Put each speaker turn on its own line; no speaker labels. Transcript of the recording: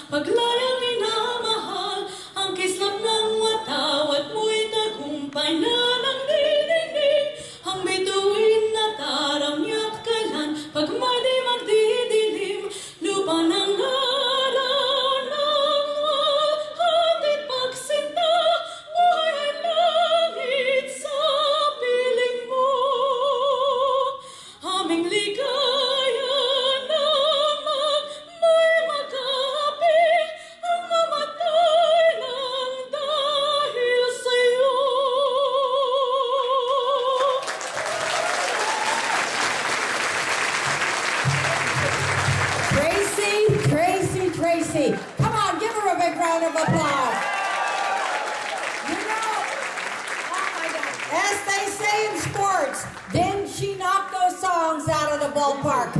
paglayang minamahal, ang kislap ng watawat mo'y tagumpay na ng dininig, ang bituin na taramyat kailan, pag may di magdidilim, lupa ng araw ng hatid pagsinta, buhay ay langit sa piling mo, aming ligaya naman may magapi, ang mamatay lang dahil sa'yo.
Tracy. Come on, give her a big round of applause. You know, oh my God. As they say in sports, didn't she knock those songs out of the ballpark?